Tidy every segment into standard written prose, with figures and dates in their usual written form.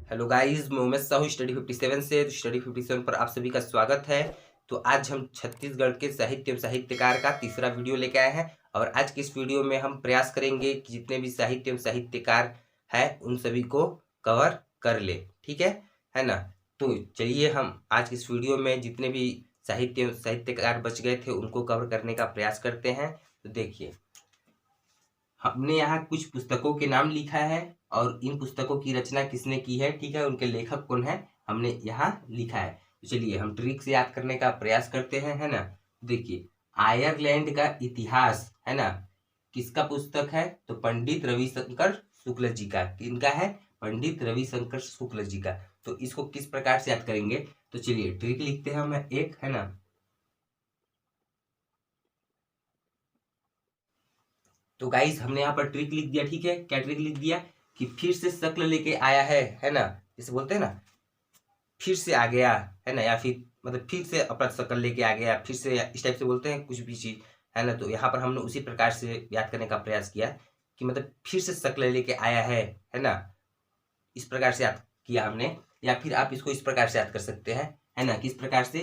Hello guys, मैं Umesh Sahu study 57 से। तो स्टडी 57 पर आप सभी का स्वागत है। तो आज हम छत्तीसगढ़ के साहित्य एवं साहित्यकार का तीसरा वीडियो लेके आए हैं और आज की इस वीडियो में हम प्रयास करेंगे कि जितने भी साहित्य एवं साहित्यकार हैं उन सभी को कवर कर ले। ठीक है ना। तो चलिए हम आज की इस वीडियो में जितने भी साहित्य एवं साहित्यकार बच गए थे उनको कवर करने का प्रयास करते हैं। तो देखिए, हमने यहाँ कुछ पुस्तकों के नाम लिखा है और इन पुस्तकों की रचना किसने की है, ठीक है, उनके लेखक कौन है, हमने यहाँ लिखा है। तो चलिए हम ट्रिक से याद करने का प्रयास करते हैं, है ना। देखिए, आयरलैंड का इतिहास, है ना, किसका पुस्तक है, तो पंडित रविशंकर शुक्ल जी का। किनका है, पंडित रविशंकर शुक्ल जी का। तो इसको किस प्रकार से याद करेंगे, तो चलिए ट्रिक लिखते हैं हम एक, है ना। तो गाइस हमने यहाँ पर ट्रिक लिख दिया, ठीक है। क्या ट्रिक लिख दिया कि फिर से शक्ल लेके आया है ना, जिसे बोलते हैं ना, फिर से आ गया, है ना, या फिर मतलब फिर से अपना शक्ल लेके आ गया, फिर से इस टाइप से बोलते हैं कुछ भी चीज, है ना। तो यहाँ पर हमने उसी प्रकार से याद करने का प्रयास किया कि मतलब फिर से शक्ल लेके आया है ना। इस प्रकार से याद किया हमने। या फिर आप इसको इस प्रकार से याद कर सकते हैं, है ना, किस प्रकार से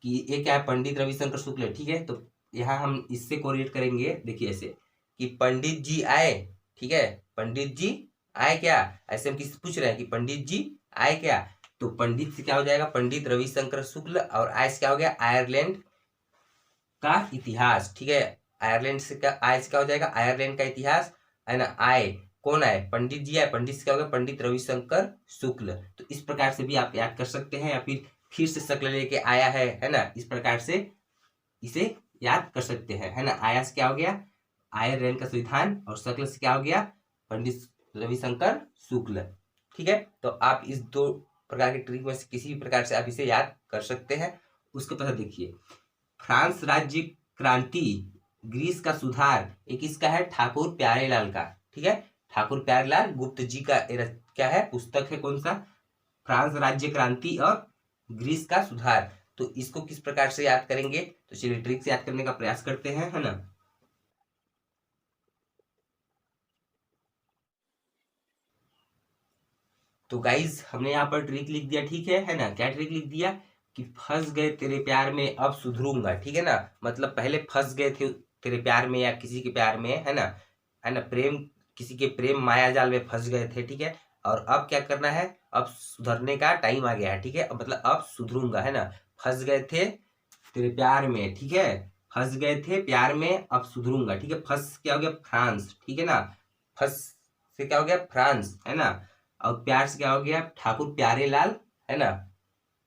कि ये क्या है, पंडित रविशंकर शुक्ल, ठीक है। तो यहाँ हम इससे कोरिलेट करेंगे, देखिए ऐसे कि पंडित जी आए, ठीक है, पंडित जी आए क्या, ऐसे हम किसी से पूछ रहे हैं कि पंडित जी आए क्या। तो पंडित से क्या हो जाएगा, पंडित रविशंकर शुक्ल, और आय से क्या हो गया, आयरलैंड का इतिहास, ठीक है। आयरलैंड से क्या, आय से क्या हो जाएगा, आयरलैंड का इतिहास, है ना। आए कौन आए, पंडित जी आए, पंडित से क्या हो गया, पंडित रविशंकर शुक्ल। तो इस प्रकार से भी आप याद कर सकते हैं। या फिर से शक्ल लेके आया है ना, इस प्रकार से इसे याद कर सकते हैं, है ना। आया से क्या हो गया, आयरलैंड का संविधान, और शक्ल से क्या हो गया, पंडित रविशंकर शुक्ल, ठीक है। तो आप इस दो प्रकार के ट्रिक में से किसी भी प्रकार से आप इसे याद कर सकते हैं। उसके बाद देखिए, फ्रांस राज्य क्रांति, ग्रीस का सुधार, एक इसका है ठाकुर प्यारेलाल का, ठीक है। ठाकुर प्यारेलाल गुप्त जी का क्या है, पुस्तक है, कौन सा, फ्रांस राज्य क्रांति और ग्रीस का सुधार। तो इसको किस प्रकार से याद करेंगे, तो चलिए ट्रिक से याद करने का प्रयास करते हैं, है ना। तो गाइज हमने यहाँ पर ट्रिक लिख दिया, ठीक है ना। क्या ट्रिक लिख दिया कि फंस गए तेरे प्यार में अब सुधरूंगा, ठीक है ना। मतलब पहले फंस गए थे तेरे प्यार में या किसी के प्यार में, है ना, है ना, प्रेम, किसी के प्रेम माया जाल में फंस गए थे, ठीक है। और अब क्या करना है, अब सुधरने का टाइम आ गया है, ठीक है। मतलब अब सुधरूंगा, है ना। फंस गए थे तेरे प्यार में, ठीक है, फंस गए थे प्यार में अब सुधरूंगा, ठीक है। फंस क्या हो गया, फ्रांस, ठीक है ना। फंस से क्या हो गया, फ्रांस, है ना। और प्यार से क्या हो गया, ठाकुर प्यारे लाल, है ना।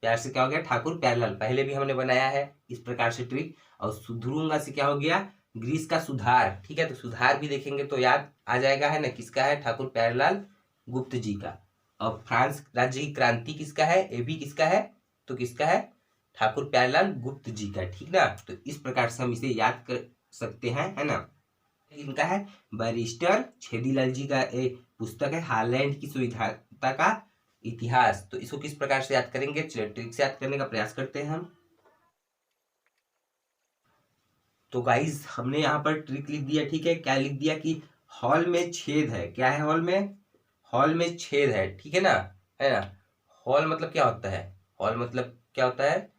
प्यार से क्या हो गया, ठाकुर प्यारेलाल, पहले भी हमने बनाया है इस प्रकार से ट्रिक। और सुधरूंगा से क्या हो गया, ग्रीस का सुधार, ठीक है। तो सुधार भी देखेंगे तो याद आ जाएगा, है ना, किसका है, ठाकुर प्यारेलाल गुप्त जी का। और फ्रांस राज्य की क्रांति किसका है, ये भी किसका है, तो किसका है, ठाकुर प्यारेलाल गुप्त जी का, ठीक ना। तो इस प्रकार से हम इसे याद कर सकते हैं, है ना। इनका है बैरिस्टर छेदीलाल जी का एक पुस्तक है, हालैंड की संविधानता का इतिहास। तो इसको किस प्रकार से याद करेंगे, चलिए ट्रिक से याद करने का प्रयास करते हैं हम। तो गाइस हमने यहाँ पर ट्रिक लिख दिया, ठीक है। क्या लिख दिया कि हॉल में छेद है, क्या है, हॉल में, हॉल में छेद है, ठीक है ना, है ना। हॉल मतलब क्या होता है, हॉल मतलब क्या होता है,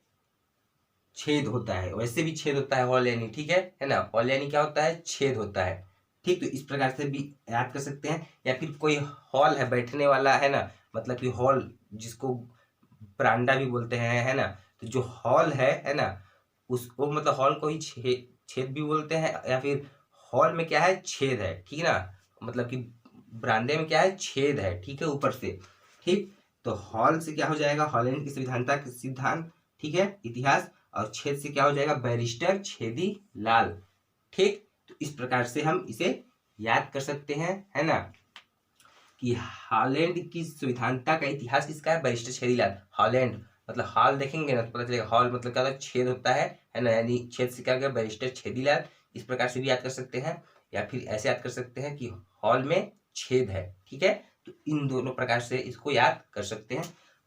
छेद होता है, वैसे भी छेद होता है हॉल यानी, ठीक है ना। हॉल यानी क्या होता है, छेद होता है, ठीक। तो इस प्रकार से भी याद कर सकते हैं। या फिर कोई हॉल है बैठने वाला, है ना, मतलब कि हॉल जिसको बरांडा भी बोलते हैं, है ना। तो जो हॉल है ना, उसको मतलब हॉल को ही छेद छेद भी बोलते हैं। या फिर हॉल में क्या है, छेद है, ठीक है ना, मतलब कि बरामदे में क्या है, छेद है, ठीक है, ऊपर से, ठीक। तो हॉल से क्या हो जाएगा, हॉलैंड की संविधानता के सिद्धांत, ठीक है, इतिहास। और छेद से क्या हो जाएगा, बैरिस्टर छेदी लाल, ठीक। तो इस प्रकार से हम इसे याद कर सकते हैं, है ना, कि हॉलैंड की संविधानता का इतिहास किसका है, बैरिस्टर छेदीलाल। हॉलैंड मतलब हॉल देखेंगे ना तो पता चलेगा, हॉल मतलब क्या होता है, छेद होता है ना, यानी छेद से क्या हो गया, बैरिस्टर छेदीलाल। इस प्रकार से भी याद कर सकते हैं। या फिर ऐसे याद कर सकते हैं कि हॉल में छेद है, ठीक है। तो इन दोनों प्रकार से इसको याद कर सकते हैं।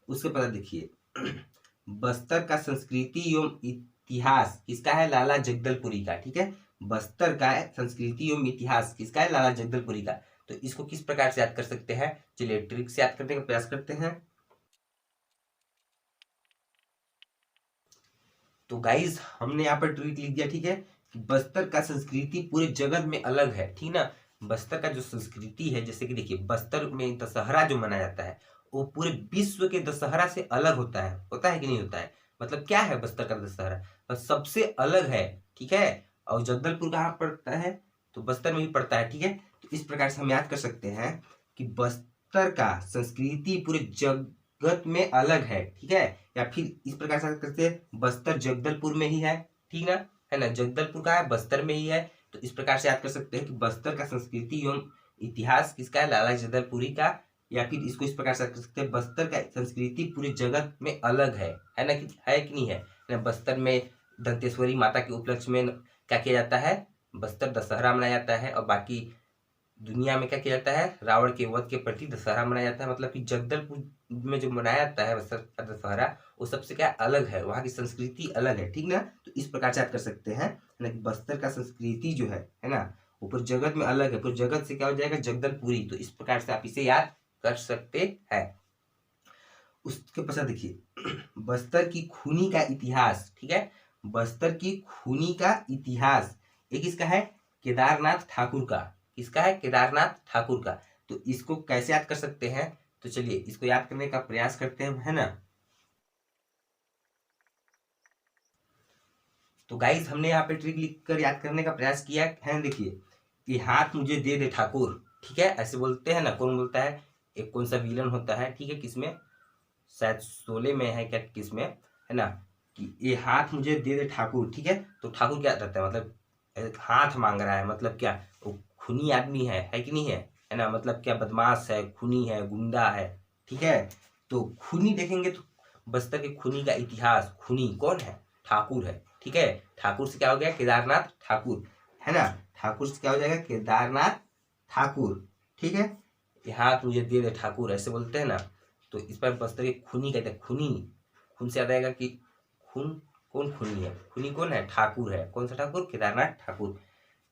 उसके बाद देखिए, बस्तर का संस्कृति एवं इतिहास किसका है, लाला जगदलपुरी का, ठीक है। बस्तर का संस्कृति एवं इतिहास किसका है, लाला जगदलपुरी का। तो इसको किस प्रकार से याद कर सकते हैं, चलिए ट्रिक से याद करने का प्रयास करते हैं। तो गाइज हमने यहाँ पर ट्रिक लिख दिया, ठीक है, कि बस्तर का संस्कृति पूरे जगत में अलग है, ठीक ना। बस्तर का जो संस्कृति है, जैसे कि देखिए बस्तर में दशहरा जो मनाया जाता है वो पूरे विश्व के दशहरा से अलग होता है कि नहीं होता है। मतलब क्या है बस्तर का दशहरा, तो सबसे अलग है, ठीक है। और जगदलपुर कहाँ पड़ता है, तो बस्तर में ही पड़ता है, ठीक है। तो इस प्रकार से हम याद कर सकते हैं कि बस्तर का संस्कृति पूरे जगत में अलग है, ठीक है। या फिर इस प्रकार से करते हैं बस्तर जगदलपुर में ही है, ठीक ना, है ना। जगदलपुर का है, बस्तर में ही है। तो इस प्रकार से याद कर सकते हैं कि बस्तर का संस्कृति एवं इतिहास किसका है, लाला जगदलपुरी का। या फिर इसको इस प्रकार से याद कर सकते हैं, बस्तर का संस्कृति पूरे जगत में अलग है ना, कि है कि नहीं है ना। बस्तर में दंतेश्वरी माता के उपलक्ष्य में क्या किया जाता है, बस्तर दशहरा मनाया जाता है। और बाकी दुनिया में क्या किया जाता है, रावण के वध के प्रति दशहरा मनाया जाता है। मतलब कि जगदलपुर में जो मनाया जाता है बस्तर का दशहरा वो सबसे क्या अलग है, वहाँ की संस्कृति अलग है, ठीक ना। तो इस प्रकार से याद कर सकते हैं ना कि बस्तर का संस्कृति जो है ना, वो पूरे जगत में अलग है। पूरे जगत से क्या हो जाएगा, जगदलपुरी। तो इस प्रकार से आप इसे याद कर सकते हैं। उसके पश्चात देखिए बस्तर की खूनी का इतिहास, ठीक है। बस्तर की खूनी का इतिहास एक किसका है, केदारनाथ ठाकुर का। किसका है, केदारनाथ ठाकुर का। तो इसको कैसे याद कर सकते हैं, तो चलिए इसको याद करने का प्रयास करते हैं, है ना। तो गाइस हमने यहाँ पे ट्रिक लिखकर याद करने का प्रयास किया है। देखिए कि हाथ मुझे दे दे ठाकुर, ठीक है, ऐसे बोलते हैं ना। कौन बोलता है, एक कौन सा विलन होता है, ठीक है, किसमें, शायद शोले में है क्या, किसमें, है ना, कि ये हाथ मुझे दे दे ठाकुर, ठीक है। तो ठाकुर क्या रहता है, मतलब हाथ मांग रहा है, मतलब क्या वो खूनी आदमी है कि नहीं है ना। मतलब क्या बदमाश है, खूनी है, गुंडा है, ठीक है। तो खूनी देखेंगे तो बस्तर के खूनी का इतिहास, खूनी कौन है, ठाकुर है, ठीक है। ठाकुर से क्या हो गया, केदारनाथ ठाकुर, है ना। ठाकुर से क्या हो जाएगा, केदारनाथ ठाकुर, ठीक है। ये हाथ मुझे दे दे ठाकुर ऐसे बोलते हैं ना। तो इस पर बस्तर के खूनी कहते हैं, खूनी। खून से याद आएगा कि खून, कौन खूनी है, खूनी कौन है, ठाकुर है। कौन सा ठाकुर, केदारनाथ ठाकुर।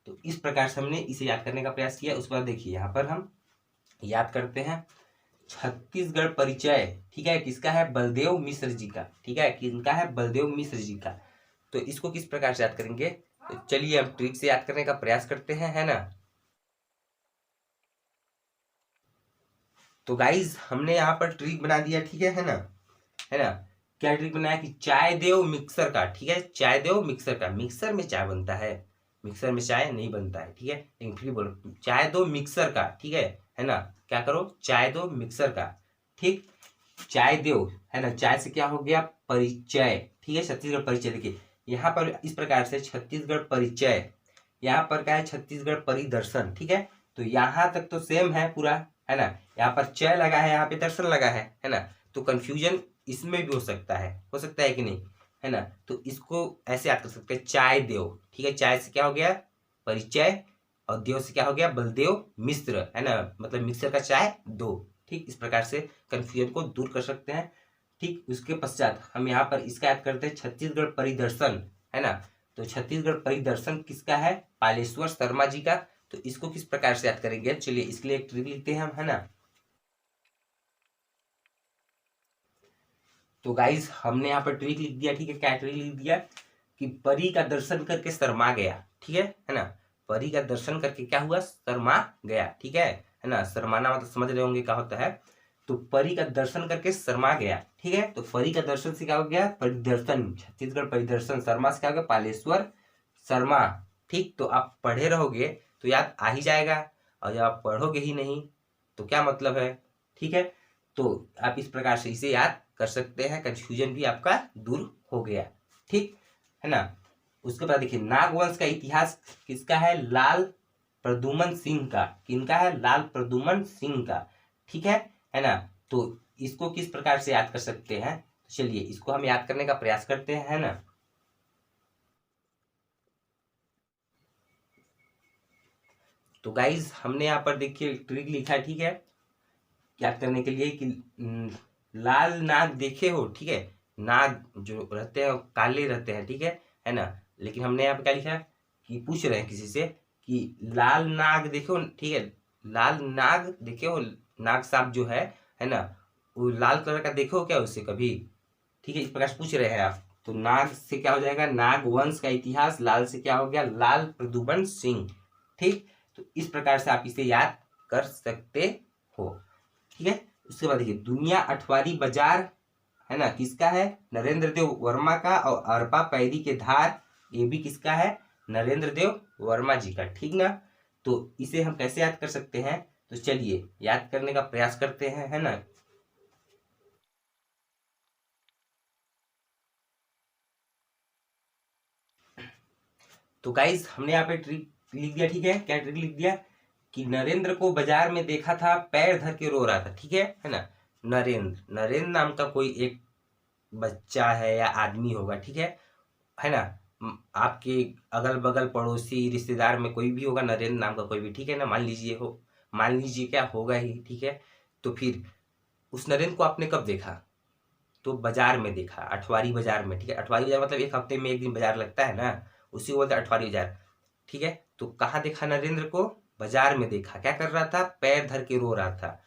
तो इस प्रकार से हमने इसे याद करने का प्रयास किया। उसके बाद देखिए यहाँ पर हम याद करते हैं छत्तीसगढ़ परिचय, ठीक है, किसका है, बलदेव मिश्र जी का, ठीक है। किनका है, बलदेव मिश्र जी का। तो इसको किस प्रकार से याद करेंगे, तो चलिए हम ट्रिक से याद करने का प्रयास करते हैं, है ना। तो गाइज हमने यहाँ पर ट्रिक बना दिया, ठीक है ना। क्या ट्रिक बनाया कि चाय देव मिक्सर का, ठीक है, चाय देव मिक्सर का। मिक्सर में चाय बनता है, मिक्सर में चाय नहीं बनता है, ठीक है। लेकिन फिर बोलो चाय दो मिक्सर का, ठीक है ना। क्या करो, चाय दो मिक्सर का, ठीक। चाय दो, है ना, चाय से क्या हो गया, परिचय, ठीक है। छत्तीसगढ़ परिचय, देखिए यहाँ पर इस प्रकार से छत्तीसगढ़ परिचय, यहाँ पर क्या है, छत्तीसगढ़ परिदर्शन, ठीक है। तो यहाँ तक तो सेम है पूरा, है ना। यहाँ पर चय लगा है, यहाँ पे दर्शन लगा है ना। तो कंफ्यूजन इसमें भी हो सकता है कि नहीं, है ना। तो इसको ऐसे याद कर सकते हैं, चाय देव, ठीक है। चाय से क्या हो गया, परिचय, और देव से क्या हो गया, बलदेव मिश्र, है ना। मतलब मिक्सर का चाय दो, ठीक। इस प्रकार से कंफ्यूजन को दूर कर सकते हैं, ठीक। उसके पश्चात हम यहाँ पर इसका याद करते हैं, छत्तीसगढ़ परिदर्शन, है ना। तो छत्तीसगढ़ परिदर्शन किसका है, पालेश्वर शर्मा जी का। तो इसको किस प्रकार से याद करेंगे, चलिए इसके लिए एक ट्रिक लिखते हैं हम, है ना। तो गाइज हमने यहाँ पर ट्रिक लिख दिया, ठीक है। क्या ट्रिक लिख दिया कि परी का दर्शन करके शर्मा गया, ठीक है ना। परी का दर्शन करके क्या हुआ, शर्मा गया, ठीक है ना। शर्माना मतलब समझ रहे होंगे क्या होता है। तो परी का दर्शन करके शर्मा गया, ठीक है। तो परी का दर्शन से क्या हो गया, परिदर्शन, छत्तीसगढ़ परिदर्शन। शर्मा से क्या हो गया, पालेश्वर शर्मा, ठीक। तो आप पढ़े रहोगे तो याद आ ही जाएगा, और जब आप पढ़ोगे ही नहीं तो क्या मतलब है, ठीक है। तो आप इस प्रकार से इसे याद कर सकते हैं, कंफ्यूजन भी आपका दूर हो गया, ठीक है ना। उसके बाद देखिए नागवंश का इतिहास किसका है, लाल प्रदुमन सिंह का। किनका है, लाल प्रदुमन सिंह का, ठीक है ना। तो इसको किस प्रकार से याद कर सकते हैं, तो चलिए इसको हम याद करने का प्रयास करते हैं, है ना। तो गाइज हमने यहाँ पर देखिए ट्रिक लिखा है, ठीक है, याद करने के लिए कि लाल नाग देखे हो, ठीक है। नाग जो रहते हैं काले रहते हैं, ठीक है ना। लेकिन हमने यहाँ पे क्या लिखा है कि पूछ रहे हैं किसी से कि लाल नाग देखे हो, ठीक है, लाल नाग देखे हो, नाग सांप जो है ना, वो लाल कलर का देखे हो क्या उससे कभी, ठीक है। इस प्रकार से पूछ रहे हैं आप, तो नाग से क्या हो जाएगा, नाग वंश का इतिहास। लाल से क्या हो गया, लाल प्रदुमन सिंह। ठीक, तो इस प्रकार से आप इसे याद कर सकते हो। ठीक है, उसके बाद देखिए दुनिया अठवारी बाजार है ना, किसका है, नरेंद्र देव वर्मा का। और अरपा पैरी के धार, ये भी किसका है, नरेंद्र देव वर्मा जी का। ठीक ना, तो इसे हम कैसे याद कर सकते हैं, तो चलिए याद करने का प्रयास करते हैं, है ना। तो गाइस हमने यहाँ पे ट्रिक लिख दिया। ठीक है, क्या ट्रिक लिख दिया कि नरेंद्र को बाजार में देखा था, पैर धर के रो रहा था। ठीक है ना। नरेंद्र, नरेंद्र नाम का कोई एक बच्चा है या आदमी होगा। ठीक है ना। आपके अगल बगल पड़ोसी रिश्तेदार में कोई भी होगा नरेंद्र नाम का कोई भी। ठीक है ना, मान लीजिए मान लीजिए क्या होगा ही। ठीक है, तो फिर उस नरेंद्र को आपने कब देखा, तो बाजार में देखा, अठवारी बाजार में। ठीक है, अठवारी बाजार मतलब एक हफ्ते में एक दिन बाजार लगता है ना, उसी को बोलते हैं अठवारी बाजार। ठीक है, तो कहाँ देखा नरेंद्र को, बाजार में देखा। क्या कर रहा था, पैर धर के रो रहा था।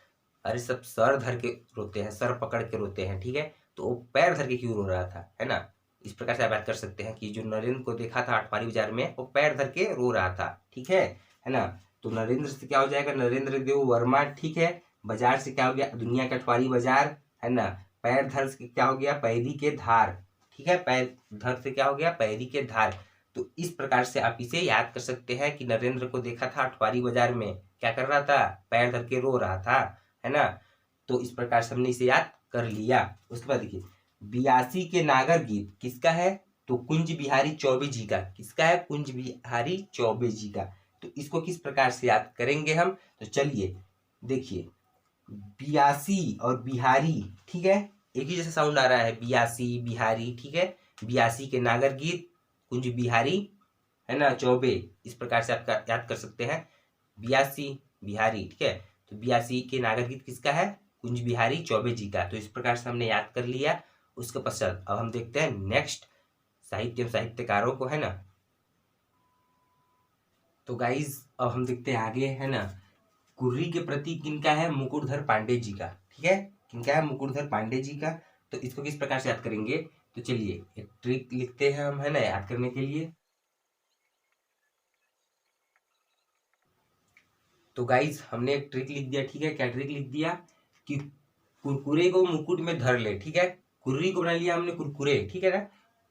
अरे सब सर धर के रोते हैं, सर पकड़ के रोते हैं। ठीक है, तो वो पैर धर के क्यों रो रहा था, है ना। इस प्रकार से आप बात कर सकते हैं कि जो नरेंद्र को देखा था अठवारी बाजार में, वो पैर धर के रो रहा था। ठीक है ना। तो नरेंद्र से क्या हो जाएगा, नरेंद्र देव वर्मा। ठीक है, बाजार से क्या हो गया, दुनिया का अठवारी बाजार, है ना। पैर धर से क्या हो गया, पैरी के धार। ठीक है, पैर धर से क्या हो गया, पैरी के धार। तो इस प्रकार से आप इसे याद कर सकते हैं कि नरेंद्र को देखा था अठवारी बाजार में, क्या कर रहा था, पैर धर के रो रहा था, है ना। तो इस प्रकार से हमने इसे याद कर लिया। उसके बाद देखिए 82 के नागर गीत किसका है, तो कुंज बिहारी चौबे जी का। किसका है, कुंज बिहारी चौबे जी का। तो इसको किस प्रकार से याद करेंगे हम, तो चलिए देखिए 82 और बिहारी, ठीक है, एक ही जैसा साउंड आ रहा है, 82 बिहारी। ठीक है, 82 के नागर गीत, कुंज बिहारी, है ना, चौबे। इस प्रकार से आपका याद कर सकते हैं, 82 बिहारी। ठीक है, तो 82 के नागर गीत किसका है, कुंज बिहारी चौबे जी का। तो इस प्रकार से हमने याद कर लिया। उसके पश्चात अब हम देखते हैं नेक्स्ट साहित्य साहित्यकारों को, है ना। तो गाइज अब हम देखते हैं आगे, है ना। कुर्री के प्रति किनका है, मुकुटधर पांडे जी का। ठीक है, किनका है, मुकुटधर पांडे जी का। तो इसको किस प्रकार से याद करेंगे, तो चलिए एक ट्रिक लिखते हैं हम, है ना, याद करने के लिए। तो गाइज हमने एक ट्रिक लिख दिया। ठीक है, क्या ट्रिक लिख दिया कि कुरकुरे को मुकुट में धर ले। ठीक है, कुर्री को बना लिया हमने कुरकुरे। ठीक है ना,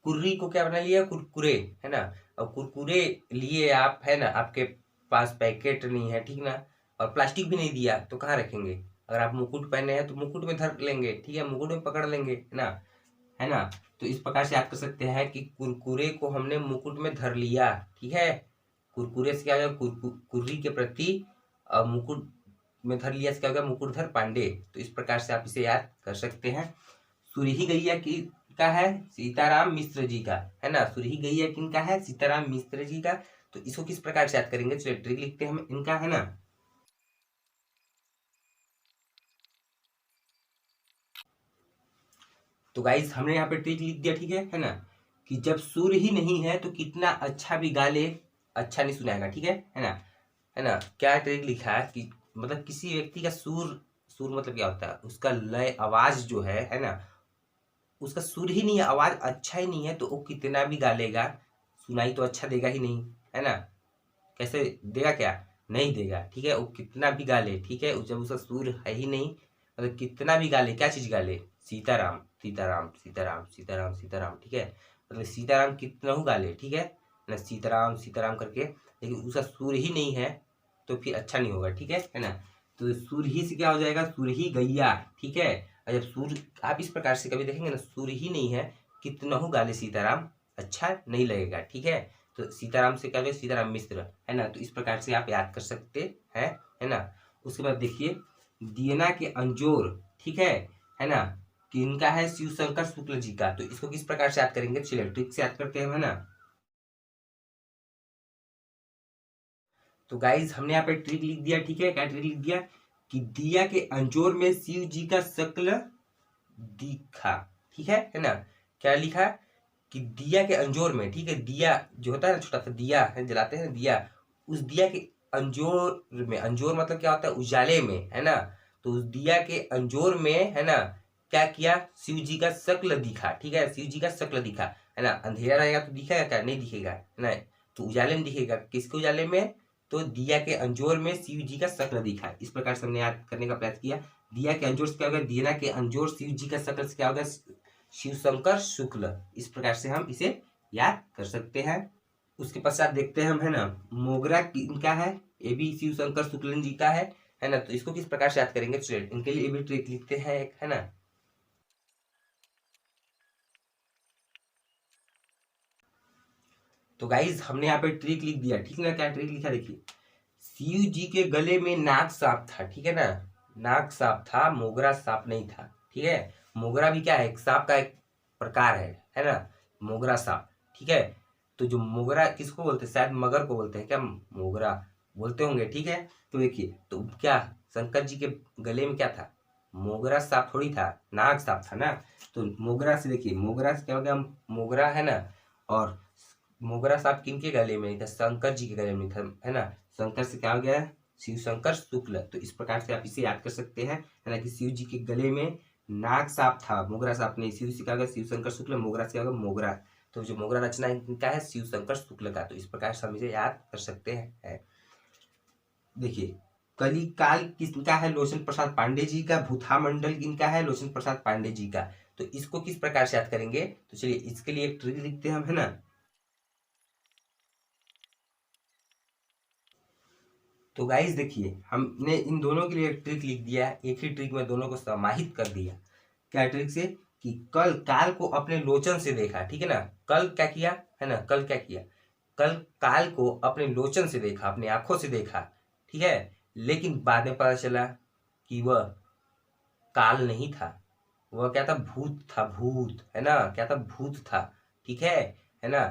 कुर्री को क्या बना लिया, कुरकुरे, है ना। और कुरकुरे लिए आप, है ना, आपके पास पैकेट नहीं है, ठीक ना, और प्लास्टिक भी नहीं दिया, तो कहाँ रखेंगे। अगर आप मुकुट पहने हैं तो मुकुट में धर लेंगे। ठीक है, मुकुट में पकड़ लेंगे, है ना। तो इस प्रकार से आप कर सकते हैं कि कुरकुरे को हमने मुकुट में धर लिया। ठीक है, कुरकुरे से क्या हो गया, कुर्री के प्रति मुकुट में धर लिया से क्या हो गया, मुकुटधर पांडे। तो इस प्रकार से आप इसे याद कर सकते हैं। सुरही गैया की का है, सीताराम मिश्र जी का, है ना। सुरही गैया किनका है, सीताराम मिश्र जी का। तो इसको किस प्रकार से याद करेंगे, चलिए ट्रिक लिखते हैं हम इनका, है ना। तो गाइस हमने यहाँ पे ट्रिक लिख दिया। ठीक है ना, कि जब सुर ही नहीं है तो कितना अच्छा भी गा ले, अच्छा नहीं सुनाएगा। ठीक है ना, है ना। क्या ट्रिक लिखा है कि मतलब किसी व्यक्ति का सुर, सुर मतलब क्या होता है, उसका लय, आवाज जो है ना, उसका सुर ही नहीं है, आवाज अच्छा ही नहीं है, तो वो कितना भी गा लेगा, सुनाई तो अच्छा देगा ही नहीं, है ना। कैसे देगा, क्या नहीं देगा। ठीक है, वो कितना भी गा ले, ठीक है, जब उसका सुर है ही नहीं, मतलब कितना भी गा ले, क्या चीज गा ले, सीताराम सीताराम सीताराम सीताराम सीताराम। ठीक है, मतलब सीताराम कितना ही गा ले, ठीक है ना, सीताराम सीताराम करके, लेकिन उसका सुर ही नहीं है तो फिर अच्छा नहीं होगा। ठीक है ना। तो सुर ही से क्या हो जाएगा, सुर ही गैया। ठीक है, और जब सुर आप इस प्रकार से कभी देखेंगे ना, सुर ही नहीं है, कितना हो गाले सीताराम, अच्छा नहीं लगेगा। ठीक है, तो सीताराम से क्या हो, सीताराम मिश्र, है ना। तो इस प्रकार से आप याद कर सकते हैं, है ना। उसके बाद देखिए दियना के अंजोर, ठीक है ना, किनका है, शिव शंकर शुक्ल जी का। तो इसको किस प्रकार से याद करेंगे, चलिए ट्रिक से याद करते हैं, है ना। तो गाइज हमने यहाँ पे ट्रिक लिख दिया। ठीक है, क्या ट्रिक लिख दिया कि दिया के अंजोर में शिव जी का शक्ल दिखा। ठीक है ना। क्या लिखा कि दिया के अंजोर में, ठीक है, दिया जो होता है ना, छोटा सा दिया है, जलाते हैं दिया, उस दिया के अंजोर में, अंजोर मतलब क्या होता है, उजाले में, है ना। तो उस दिया के अंजोर में, है ना, क्या किया, शिव जी का शक्ल दिखा, ठीक है, शिव जी का शक्ल दिखा, है ना। अंधेरा रहेगा तो दिखेगा क्या, नहीं दिखेगा, है ना। तो उजाले में दिखेगा, किसके उजाले में, तो दिया के अंजोर में शिव जी का शक्ल दिखा। इस प्रकार से हमने याद करने का प्रयास किया। दिया के अंजोर से क्या होगा, दिया के अंजोर शिव जी का शक्ल से क्या होगा, शिव शंकर शुक्ल। इस प्रकार से हम इसे याद कर सकते हैं। उसके पश्चात देखते हैं हम, है ना, मोगरा किनका है, ये भी शिव शंकर शुक्ल जी का है ना। तो इसको किस प्रकार से याद करेंगे, स्टूडेंट, इनके लिए भी ट्रिक लिखते हैं एक, है ना। तो गाइज हमने यहाँ पे ट्रिक लिख दिया, ठीक है ना। क्या ट्रिक लिखा, देखिए, शिव जी के गले में नाग सांप था, ठीक है ना, नाग सांप था, मोगरा सांप नहीं था, ठीक है। मोगरा भी क्या है, एक सांप का एक प्रकार है ना, मोगरा सांप, ठीक है। तो जो मोगरा किसको बोलते हैं, शायद मगर को बोलते हैं क्या, मोगरा बोलते होंगे, ठीक है। तो देखिए, तो क्या शंकर जी के गले में क्या था, मोगरा सांप थोड़ी था, नाग सांप था ना। तो मोगरा से देखिए, मोगरा से क्या हो गया, मोगरा, है ना। और मोगरा सांप किनके गले में नहीं था, शंकर जी के गले में था, है ना। शंकर से क्या हो गया, शिव शंकर शुक्ल। तो इस प्रकार से आप इसे याद कर सकते हैं, है ना, कि शिव जी के गले में नाग सांप था, मोगरा सांप नहीं। शिव से क्या होगा, शिव शंकर शुक्ल, मोगरा से क्या होगा, मोगरा। तो जो मोगरा रचना है इनका है, शिव शंकर शुक्ल का। तो इस प्रकार से हम इसे याद कर सकते हैं। देखिए, कली काल किसका है, लोचन प्रसाद पांडे जी का। भूथा मंडल किनका है, लोचन प्रसाद पांडे जी का। तो इसको किस प्रकार से याद करेंगे, तो चलिए इसके लिए एक ट्रिक लिखते हैं हम, है ना। तो गाइस देखिए, हमने इन दोनों के लिए एक ट्रिक लिख दिया है, एक ही ट्रिक में दोनों को समाहित कर दिया। क्या ट्रिक से, कि कल काल को अपने लोचन से देखा, ठीक है ना। कल क्या किया, है ना, कल क्या किया, कल काल को अपने लोचन से देखा, अपने आंखों से देखा, ठीक है। लेकिन बाद में पता चला कि वह काल नहीं था, वह क्या था, भूत था, भूत, है ना, क्या था, भूत था, ठीक है ना।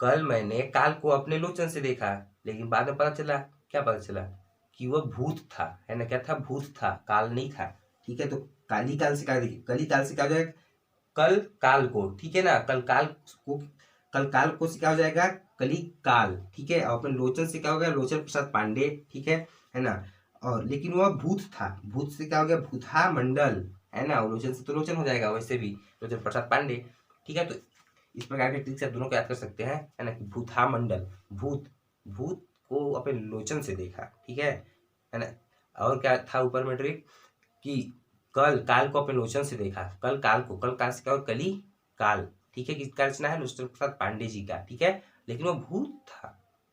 कल मैंने काल को अपने लोचन से देखा, लेकिन बाद में पता चला, क्या पता चला, कि वह भूत था, है ना, क्या था, भूत था, काल नहीं था, ठीक है। तो काली काल से क्या, देखिए, कली काल से क्या हो जाएगा, कल काल को, ठीक है ना, कल काल को से क्या हो जाएगा, कली काल, ठीक है। और अपने लोचन से क्या हो गया, लोचन प्रसाद पांडे, ठीक है ना। और लेकिन वह भूत था, भूत से क्या हो गया, भूथा मंडल, है ना। और लोचन से तो लोचन हो जाएगा, वैसे भी लोचन प्रसाद पांडे, ठीक है। तो इस प्रकार के ट्रिक से आप दोनों को याद कर सकते हैं, है ना, कि भूथा मंडल, भूत, भूत को अपने लोचन से देखा, ठीक है ना। और क्या था ऊपर में ट्रिक, कि कल काल को अपने लोचन से देखा, कल काल को, कल काल से क्या, और कली काल, ठीक है, किसका रचना है, लोचन प्रसाद पांडे जी का, ठीक है। लेकिन वो भूत था,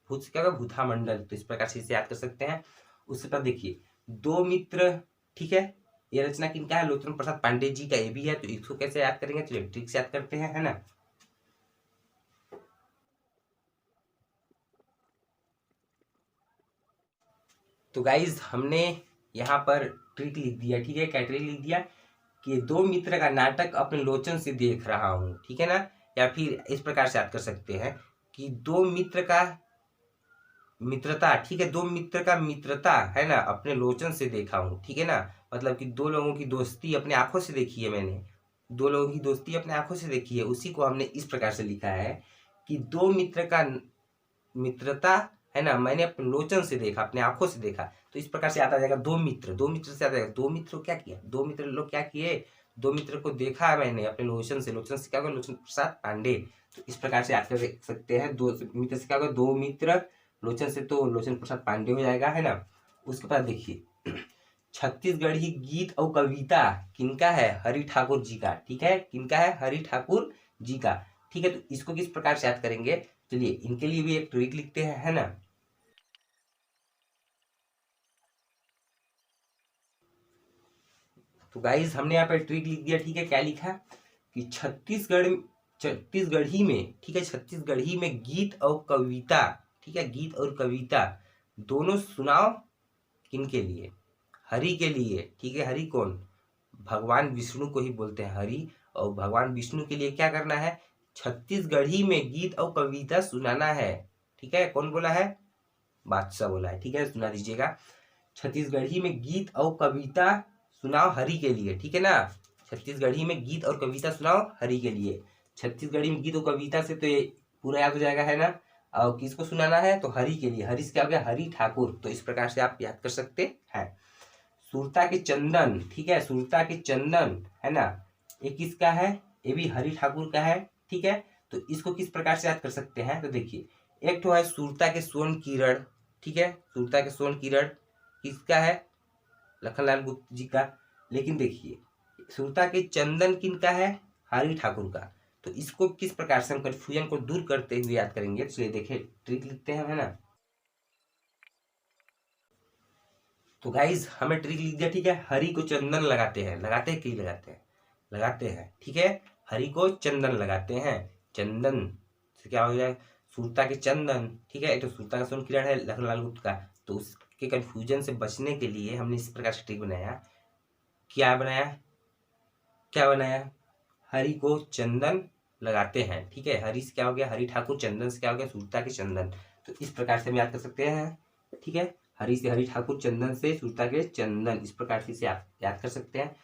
भूत से क्या होगा, भूथा मंडल। तो इस प्रकार से इसे याद कर सकते हैं। उसके बाद देखिए, दो मित्र, ठीक है, ये रचना किनका है, लोचन प्रसाद पांडे जी का, ये भी है। तो इसको कैसे याद करेंगे, चलिए ट्रिक से याद करते हैं, है ना। तो गाइज हमने यहाँ पर ट्रिक लिख दिया, ठीक है। क्या ट्रिक लिख दिया, कि दो मित्र का नाटक अपने लोचन से देख रहा हूँ, ठीक है ना। या फिर इस प्रकार से याद कर सकते हैं, कि दो मित्र का मित्रता, ठीक है, दो मित्र का मित्रता, है ना, अपने लोचन से देखा हूँ, ठीक है ना। मतलब कि दो लोगों की दोस्ती अपने आंखों से देखी है मैंने, दो लोगों की दोस्ती अपने आंखों से देखी है, उसी को हमने इस प्रकार से लिखा है, कि दो मित्र का मित्रता, है ना, मैंने अपने लोचन से देखा, अपने आंखों से देखा। तो इस प्रकार से आता जाएगा, दो मित्र, दो मित्र से आता जाएगा, दो मित्र क्या किया, दो मित्र लोग क्या किए, दो मित्र को देखा मैंने अपने लोचन से, लोचन से क्या होगा, लोचन प्रसाद पांडे। तो इस प्रकार से याद कर सकते हैं, दो मित्र से क्या होगा, दो मित्र, लोचन से तो लोचन प्रसाद पांडे हो जाएगा, है ना। उसके बाद देखिए, छत्तीसगढ़ी गीत और कविता किनका है, हरि ठाकुर जी का, ठीक है, किनका है, हरि ठाकुर जी का, ठीक है। तो इसको किस प्रकार से याद करेंगे, चलिए इनके लिए भी एक ट्रिक लिखते हैं, है ना। तो गाइस हमने यहाँ पे ट्रिक लिख दिया, ठीक है। क्या लिखा, कि छत्तीसगढ़ी में, ठीक है, छत्तीसगढ़ी में गीत और कविता, ठीक है, गीत और कविता दोनों सुनाओ, किनके लिए, हरि के लिए, ठीक है। हरि कौन, भगवान विष्णु को ही बोलते हैं हरि। और भगवान विष्णु के लिए क्या करना है, छत्तीसगढ़ी में गीत और कविता सुनाना है, ठीक है। कौन बोला है, बादशाह बोला है, ठीक है, सुना दीजिएगा। छत्तीसगढ़ी में गीत और कविता सुनाओ हरि के लिए, ठीक है ना। छत्तीसगढ़ी में गीत और कविता सुनाओ हरि के लिए। छत्तीसगढ़ी में गीत और कविता से तो ये पूरा याद हो जाएगा, है ना। और किसको सुनाना है, तो हरि के लिए, हरि से क्या हो गया, हरि ठाकुर। तो इस प्रकार से आप याद कर सकते हैं। सुरता के चंदन, ठीक है, सुरता के चंदन, है ना, ये किसका है, ये भी हरि ठाकुर का है, ठीक है। तो इसको किस प्रकार से याद कर सकते हैं, तो देखिए एक तो है सुरता के स्वर्ण किरण, ठीक है, सुरता के स्वर्ण किरण किसका है, लखनलाल गुप्त जी का। लेकिन देखिए सुरता के चंदन किनका है, हरि ठाकुर का। तो इसको किस प्रकार से हम कन्फ्यूजन को दूर करते हुए याद करेंगे, चलिए देखिए ट्रिक लिखते हैं, है ना। तो गाइज हमें ट्रिक लिख दिया, ठीक है, हरि को चंदन लगाते हैं, लगाते हैं कहीं लगाते हैं, लगाते हैं, ठीक है, हरि को चंदन लगाते हैं, चंदन से क्या हो जाए, सुरता के चंदन, ठीक है, तो सुरता का स्वर्ण किरण है लखनलाल गुप्त का। तो उसके कंफ्यूजन से बचने के लिए हमने इस प्रकार से ट्रिक बनाया, क्या बनाया, क्या बनाया, हरि को चंदन लगाते हैं, ठीक है, हरि से क्या हो गया, हरि ठाकुर, चंदन से क्या हो गया, सुरता के चंदन। तो इस प्रकार से हम याद कर सकते हैं, ठीक है, हरि से हरि ठाकुर, चंदन से सुरता के चंदन, इस प्रकार से इसे याद कर सकते हैं।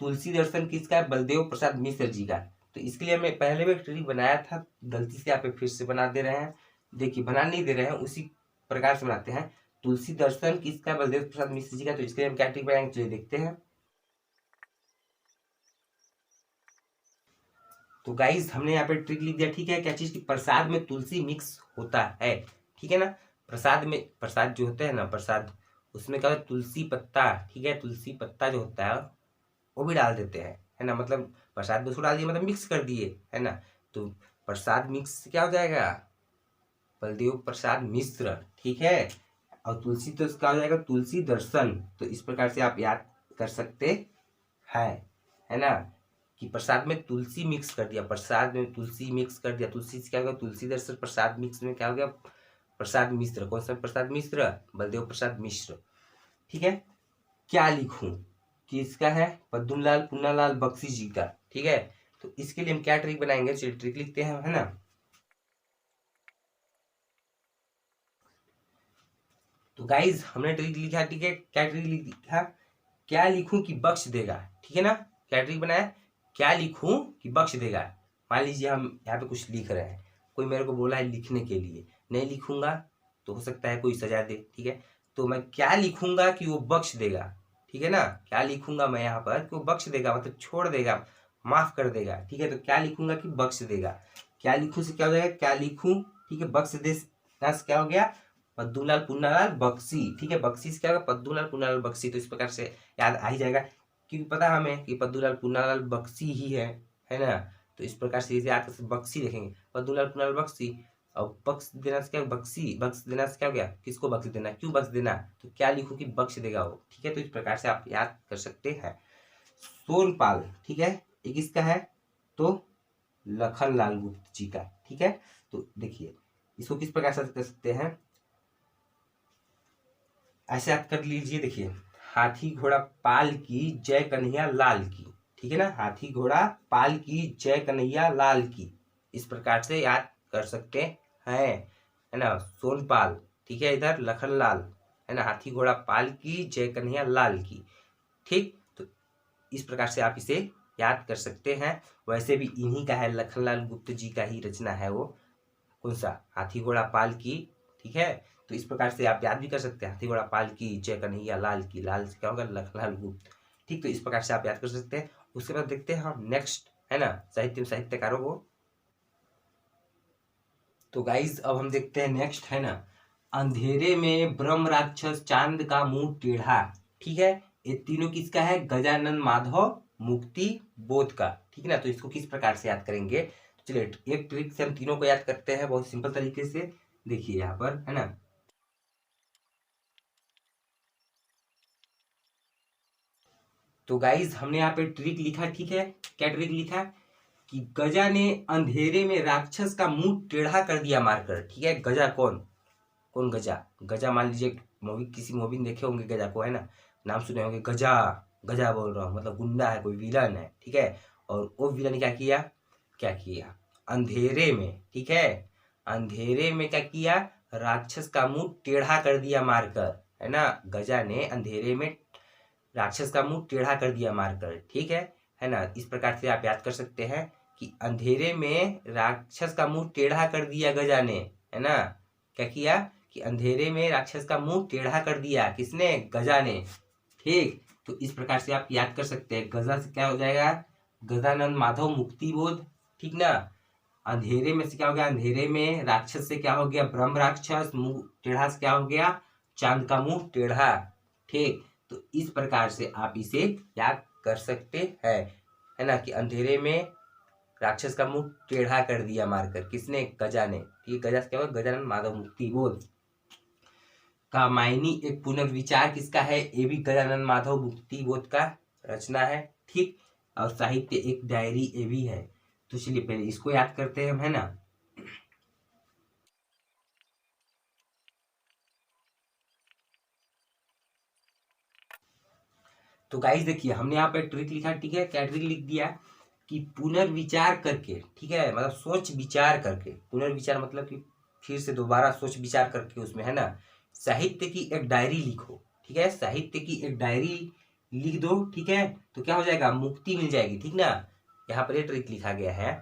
तुलसी दर्शन किसका है, बलदेव प्रसाद मिश्र जी का। तो इसके लिए हमने पहले भी ट्रिक बनाया था, गलती से आप फिर से बना दे रहे हैं, देखिए बना नहीं दे रहे हैं, उसी प्रकार से बनाते हैं। तुलसी दर्शन किसका, बलदेव प्रसाद मिश्र जी का। तो इसके लिए हम क्या ट्रिक बनाएंगे, चलिए देखते हैं। तो गाइस हमने यहाँ पे ट्रिक लिख दिया, ठीक है, क्या चीज की, प्रसाद में तुलसी मिक्स होता है, ठीक है ना, प्रसाद में, प्रसाद जो होता है ना, प्रसाद उसमें क्या होता है, तुलसी पत्ता, ठीक है, तुलसी पत्ता जो होता है वो भी डाल देते हैं, है ना, मतलब प्रसाद में उसको डाल दिए, मतलब मिक्स कर दिए, है ना। तो प्रसाद मिक्स क्या हो जाएगा, बलदेव प्रसाद मिश्र, ठीक है। और तुलसी तो इसका हो जाएगा तुलसी दर्शन। तो इस प्रकार से आप याद कर सकते हैं, है ना, कि प्रसाद में तुलसी मिक्स कर दिया, प्रसाद में तुलसी मिक्स कर दिया, तुलसी से क्या होगा, तुलसी दर्शन, प्रसाद मिक्स में क्या हो गया, प्रसाद मिश्र। कौन सा प्रसाद मिश्र, बलदेव प्रसाद मिश्र, ठीक है। क्या लिखूं, किसका है, पद्मलाल पुन्नालाल बख्शी जी का, ठीक है। तो इसके लिए हम क्या ट्रिक बनाएंगे, चलिए ट्रिक लिखते हैं, है ना। तो गाइज हमने ट्रिक लिखा, ठीक है, क्या ट्रिक लिखा, क्या लिखूं कि बख्श देगा, ठीक है ना। क्या ट्रिक बनाया, क्या लिखूं कि बख्श देगा। मान लीजिए हम यहाँ पे कुछ लिख रहे हैं, कोई मेरे को बोला है लिखने के लिए, नहीं लिखूंगा तो हो सकता है कोई सजा दे, ठीक है। तो मैं क्या लिखूंगा कि वो बख्श देगा, ठीक है ना, क्या लिखूंगा मैं यहाँ पर कि वो बख्श देगा, मतलब छोड़ देगा, माफ कर देगा, ठीक है। तो क्या लिखूंगा कि बख्श देगा, क्या लिखूं से क्या हो जाएगा, क्या लिखूं, ठीक है, बख्श दे से क्या हो गया, पद्मलाल पुन्नालाल बख्शी, ठीक है, बख्शी से क्या होगा, पद्मलाल पुन्नालाल बख्शी। तो इस प्रकार से याद आ ही जाएगा, क्योंकि पता हमें कि पद्मलाल पुन्नालाल बख्शी ही है ना। तो इस प्रकार से इसे याद कर बख्शी देखेंगे, पद्मलाल पुन्नालाल बख्शी। और बख्श देना से क्या, बख्शी, बख्श देना से क्या हो गया, किसको बख्श देना, क्यों बख्श देना, तो क्या लिखूं कि बख्श देगा वो, ठीक है। तो इस प्रकार से आप याद कर सकते हैं। सोनपाल, ठीक है, ये किसका है, तो लखनलाल गुप्त जी का, ठीक है। तो देखिए इसको किस प्रकार से कर सकते हैं, ऐसे याद कर लीजिए, देखिए हाथी घोड़ा पाल की जय कन्हैया लाल की, ठीक है ना, हाथी घोड़ा पाल की जय कन्हैया लाल की, इस प्रकार से याद कर सकते हैं, है ना। सोनपाल, ठीक है, इधर लखनलाल, है ना, हाथी घोड़ा पाल की जय कन्हैया लाल की, ठीक। तो इस प्रकार से आप इसे याद कर सकते हैं। वैसे भी इन्हीं का है, लखनलाल गुप्त जी का ही रचना है वो, कौन सा, हाथी घोड़ा पाल की, ठीक है। तो इस प्रकार से आप याद भी कर सकते हैं, हाथी घोड़ा पाल की जय कन्हैया लाल की, लाल से क्या होगा, लखनलाल गुप्त, ठीक। तो इस प्रकार से आप याद कर सकते हैं। उसके बाद देखते हैं हम नेक्स्ट, है ना, साहित्य में साहित्यकारों को। तो गाइज अब हम देखते हैं नेक्स्ट, है ना, अंधेरे में ब्रह्म राक्षस चांद का मुंह टेढ़ा, ठीक है। ये तीनों किसका है, गजानन माधव मुक्ति बोध का, ठीक है ना। तो इसको किस प्रकार से याद करेंगे, चलिए एक ट्रिक से हम तीनों को याद करते हैं बहुत सिंपल तरीके से। देखिए यहाँ पर, है ना, तो गाइज हमने यहाँ पे ट्रिक लिखा, ठीक है, क्या ट्रिक लिखा कि गजा ने अंधेरे में राक्षस का मुंह टेढ़ा कर दिया मारकर, ठीक है। गजा कौन, कौन गजा, गजा मान लीजिए मूवी, किसी मूवी में देखे होंगे गजा को, है ना, नाम सुने होंगे, गजा, गजा बोल रहा हूँ, मतलब गुंडा है, कोई विलन है, ठीक है। और वो विलन क्या किया, क्या किया, अंधेरे में, ठीक है, अंधेरे में क्या किया, राक्षस का मुंह टेढ़ा कर दिया मारकर, है ना, गजा ने अंधेरे में राक्षस का मुंह टेढ़ा कर दिया मारकर, ठीक है ना। इस प्रकार से आप याद कर सकते हैं कि अंधेरे में राक्षस का मुंह टेढ़ा कर दिया गजा ने, है ना, क्या किया कि अंधेरे में राक्षस का मुंह टेढ़ा कर दिया, किसने, गजा ने, ठीक। तो इस प्रकार से आप याद कर सकते हैं। गजा से क्या हो जाएगा, गजानंद माधव मुक्ति बोध, ठीक ना। अंधेरे में से क्या हो गया, अंधेरे में। राक्षस से क्या हो गया, ब्रह्म राक्षस। मुंह टेढ़ा से क्या हो गया, चांद का मुंह टेढ़ा, ठीक। तो इस प्रकार से आप इसे याद कर सकते हैं, है ना, कि अंधेरे में राक्षस का मुंह टेढ़ा कर दिया मारकर, किसने, गजा ने, ठीक। गजा से क्या होगा, गजानंद माधव मुक्ति बोध। कामायनी एक पुनर्विचार किसका है, ये भी गजानंद माधव मुक्ति बोध का रचना है, ठीक। और साहित्य एक डायरी, ये भी है। तो चलिए पहले इसको याद करते हैं हम, है ना। तो गाइस देखिए, हमने यहाँ पे ट्रिक लिखा, ठीक है। क्या ट्रिक लिख दिया कि पुनर्विचार करके, ठीक है, मतलब सोच विचार करके। पुनर्विचार मतलब कि फिर से दोबारा सोच विचार करके उसमें, है ना, साहित्य की एक डायरी लिखो, ठीक है। साहित्य की एक डायरी लिख दो, ठीक है। तो क्या हो जाएगा, मुक्ति मिल जाएगी, ठीक ना। यहाँ पर ये ट्रिक लिखा गया है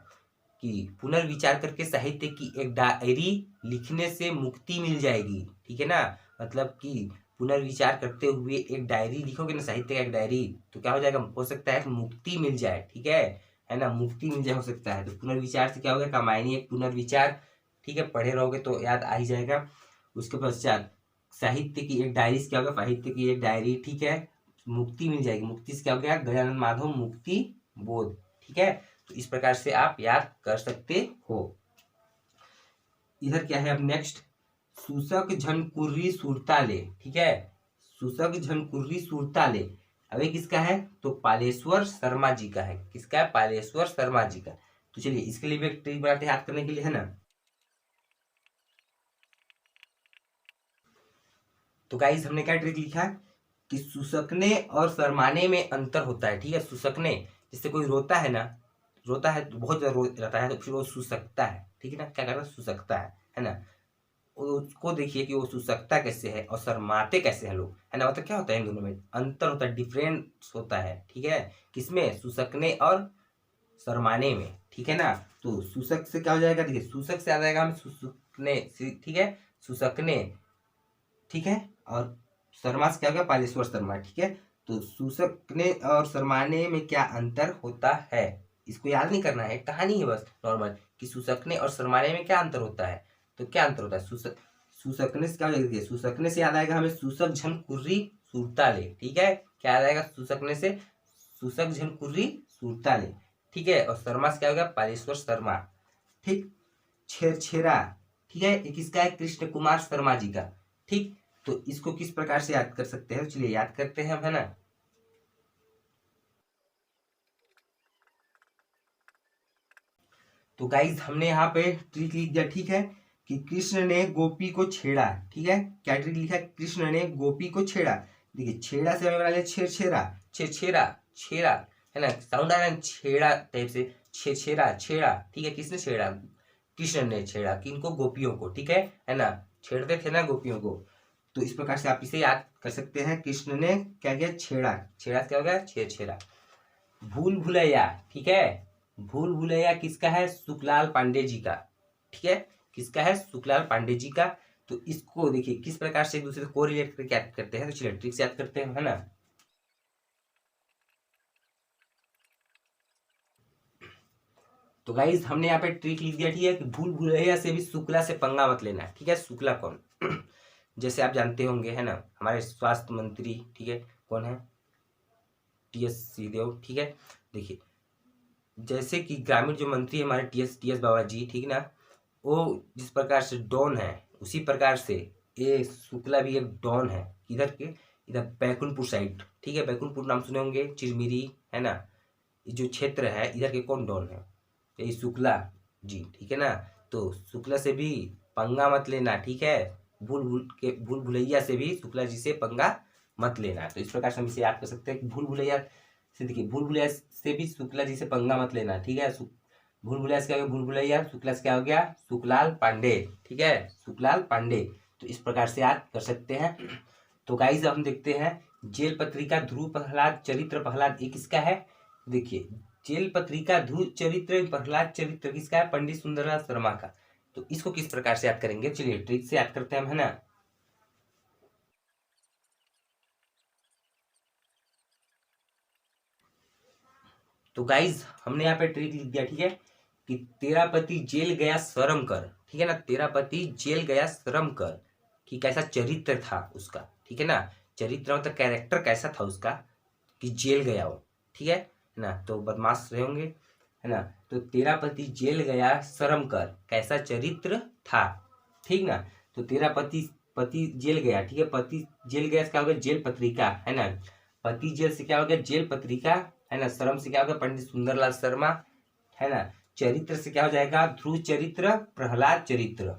कि पुनर्विचार करके साहित्य की एक डायरी लिखने से मुक्ति मिल जाएगी, ठीक है ना। मतलब कि पुनर्विचार करते हुए एक डायरी लिखोगे ना, साहित्य का एक डायरी, तो क्या हो जाएगा, हो सकता है मुक्ति मिल जाए, ठीक है ना, मुक्ति मिल जाए, हो सकता है। तो पुनर्विचार से क्या होगा, कामायनी एक पुनर्विचार, ठीक है, पढ़े रहोगे तो याद आ ही जाएगा। उसके पश्चात साहित्य की एक डायरी से क्या होगा, साहित्य की एक डायरी, ठीक है, मुक्ति मिल जाएगी। मुक्ति से क्या हो गया, गजानंद माधव मुक्ति बोध, ठीक है। तो इस प्रकार से आप याद कर सकते हो। इधर क्या है अब नेक्स्ट, सुसक झनकुर्री सुरताले, ठीक है। सुसक झनकुर्री सुरताले, अब ये किसका है, तो पालेश्वर शर्मा जी का है। किसका है, पालेश्वर शर्मा जी का। तो चलिए इसके लिए भी एक ट्रिक बनाते हैं याद करने के लिए, है ना। तो गाइस हमने क्या ट्रिक लिखा कि सुसकने और शर्माने में अंतर होता है, ठीक है। सुसकने, जिससे कोई रोता है ना, रोता है तो बहुत ज्यादा रो जाता है, तो फिर वो सुसकता है, ठीक है ना। क्या करता है, सुसकता है ना। उसको देखिए कि वो सुसकता कैसे है और शर्माते कैसे हैं लोग, है ना। मतलब क्या होता है इन दोनों में अंतर होता है, डिफरेंस होता है, ठीक है। किसमें, सुसकने और शर्माने में, ठीक है ना। तो सुसक से क्या हो जाएगा, देखिए सुसक से आ जाएगा हमें सुसकने, ठीक है, सुसकने, ठीक है। और शर्मा से क्या हो गया, पालेश्वर शर्मा, ठीक है। तो सुसकने और शर्माने में क्या अंतर होता है, इसको याद नहीं करना है, कहानी है बस नॉर्मल, कि सुसकने और शर्माने में क्या अंतर होता है। तो क्या अंतर होता है, सुसकने से क्या हो जाएगा, सुसकने से याद आएगा हमें सुसक झन कुर्री सुरताले, ठीक है। क्या याद आएगा सुसकने से, सुसक झन कुर्री सुरताले, ठीक है। और शर्मा से क्या हो गया, पालेश्वर शर्मा, ठीक। छेरछेरा, ठीक है, ये किसका है, कृष्ण कुमार शर्मा जी का, ठीक। तो इसको किस प्रकार से याद कर सकते हैं, चलिए याद करते हैं हम, है ना। तो गाइज हमने यहाँ पे ट्रिक लिख दिया, ठीक है, कि कृष्ण ने गोपी को छेड़ा, ठीक है। क्या ट्रिक लिखा है, कृष्ण ने गोपी को छेड़ा। देखिए छेड़ा से हमें बना लिया छेड़छेरा, छेड़ा, छेड़ा, है ना, साउंड आ रहा है छेड़ा टाइप से, छेड़ा, छेड़ा, ठीक है। किसने छेड़ा, कृष्ण ने छेड़ा, किनको, गोपियों को, ठीक है ना। छेड़ते थे ना गोपियों को। तो इस प्रकार से आप इसे याद कर सकते हैं, कृष्ण ने क्या किया, छेड़ा, छेड़ा से क्या हो गया, छेड़ा। भूल भुलैया, ठीक है। भूल भुलैया किसका है, सुखलाल पांडे जी का, ठीक है। किसका है, सुखलाल पांडे जी का। तो इसको देखिए किस प्रकार से एक दूसरे को रिलेट करके याद करते हैं, तो चलिए ट्रिक से याद करते हैं, है ना। तो गाइज हमने यहाँ पे ट्रिक लिख दिया, ठीक है, कि भूल भुलैया से भी शुक्ला से पंगा मत लेना, ठीक है। शुक्ला कौन जैसे आप जानते होंगे, है ना, हमारे स्वास्थ्य मंत्री, ठीक है, कौन है, टीएस सिंहदेव, ठीक है। देखिए जैसे कि ग्रामीण जो मंत्री है हमारे टीएस बाबा जी, ठीक ना, वो जिस प्रकार से डॉन है, उसी प्रकार से ये शुक्ला भी एक डॉन है। इधर के, इधर बैकुंठपुर साइड, ठीक है, बैकुंठपुर नाम सुने होंगे, चिरमिरी, है ना, ये जो क्षेत्र है इधर के कौन डॉन है, यही शुक्ला जी, ठीक है ना। तो शुक्ला से भी पंगा मत लेना, ठीक है। भूल भुलैया से भी शुक्ला जी से पंगा मत लेना। तो इस प्रकार से हम इसे याद कर सकते हैं कि भूल भुलैया से, देखिए भूल भुलैया से भी शुक्ला जी से पंगा मत लेना, ठीक है। भूल भुलैया से क्या हो गया, भूल भुलैया, शुक्ला से क्या हो गया, सुखलाल पांडे, ठीक है, सुखलाल पांडे। तो इस प्रकार से याद कर सकते हैं। तो गाइस हम देखते हैं जेल पत्रिका ध्रुव प्रहलाद चरित्र प्रहलाद, ये किसका है, देखिए जेल पत्रिका ध्रुव चरित्र प्रहलाद चरित्र किसका है, पंडित सुंदरलाल शर्मा का। तो इसको किस प्रकार से याद करेंगे, चलिए ट्रिक से याद करते हैं हम, है ना। तो गाइज हमने यहाँ पे ट्रिक लिख दिया, ठीक है, कि तेरा पति जेल गया शर्म कर, ठीक है ना, तेरा पति जेल गया शर्म कर, कि कैसा चरित्र था उसका, ठीक है ना, चरित्र मतलब कैरेक्टर कैसा था उसका कि जेल गया हो, ठीक है ना, तो बदमाश रहे होंगे, है ना, तो तेरा पति जेल गया शर्म कर कैसा चरित्र था, ठीक ना, तो तेरा पति जेल गया, ठीक है, पति जेल गया क्या हो गया, जेल पत्रिका, है ना, पति जेल से क्या हो गया, जेल पत्रिका, है ना, शर्म से क्या हो गया, पंडित सुंदरलाल शर्मा, है ना, चरित्र से क्या हो जाएगा, ध्रुव चरित्र, प्रहलाद चरित्र,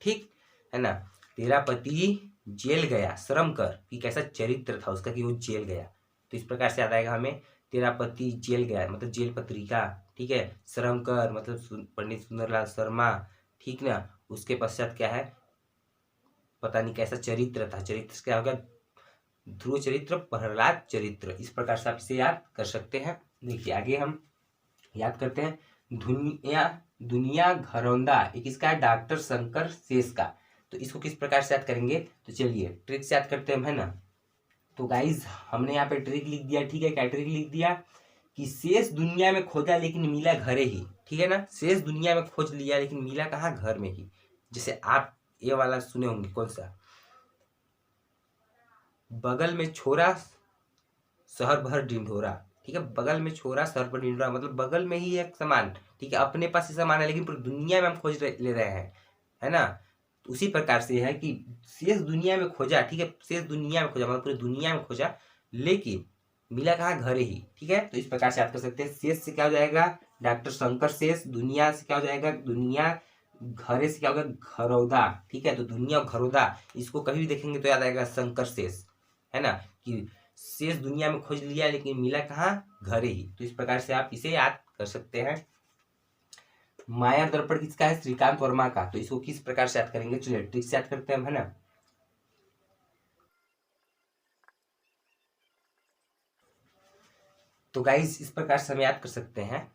ठीक है ना, तेरा पति जेल गया शर्म कर कि कैसा चरित्र था उसका कि वो जेल गया, तो इस प्रकार से याद आएगा हमें, तेरा पति जेल गया मतलब जेल पत्रिका, ठीक है, शर्म कर मतलब पंडित सुंदरलाल शर्मा, ठीक ना, उसके पश्चात क्या है, पता नहीं कैसा चरित्र था, चरित्र से क्या होगा, ध्रुव चरित्र, प्रहलाद चरित्र, इस प्रकार से आप इसे याद कर सकते हैं। देखिए आगे हम याद करते हैं, दुनिया दुनिया घरौंदा, एक इसका है डॉक्टर शंकर शेष का, तो इसको किस प्रकार से याद करेंगे, तो चलिए ट्रिक से याद करते हैं हम, है ना, तो गाइज हमने यहाँ पे ट्रिक लिख दिया, ठीक है, क्या ट्रिक लिख दिया कि शेष दुनिया में खोजा लेकिन मिला घरे ही, ठीक है ना, शेष दुनिया में खोज लिया लेकिन मिला कहाँ, घर में ही, जैसे आप ये वाला सुने होंगे, कौन सा, बगल में छोरा शहर भर ढिंढोरा, ठीक है, बगल में छोरा शहर भर ढिंढोरा मतलब बगल में ही एक सामान, ठीक है, अपने पास ही सामान है लेकिन पूरी दुनिया में हम खोज ले रहे हैं, है ना, तो उसी प्रकार से है कि शेष दुनिया में खोजा, ठीक है, शेष दुनिया में खोजा मतलब पूरी दुनिया में खोजा लेकिन मिला कहाँ, घरे ही, ठीक है, तो इस प्रकार से याद कर सकते हैं, शेष से क्या हो जाएगा, डॉक्टर शंकर शेष, दुनिया से क्या हो जाएगा, दुनिया, घरे से क्या होगा, घरौदा, ठीक है, तो दुनिया और घरौदा इसको कभी भी देखेंगे तो याद आएगा शंकर शेष, है ना, कि शेष दुनिया में खोज लिया लेकिन मिला कहाँ, घरे ही, तो इस प्रकार से आप इसे याद कर सकते हैं। माया दर्पण किसका है, श्रीकांत वर्मा का, तो इसको किस प्रकार से याद करेंगे, चलिए ट्रिक से याद करते हैं हम, है ना, तो गाइस इस प्रकार से हम याद कर सकते हैं,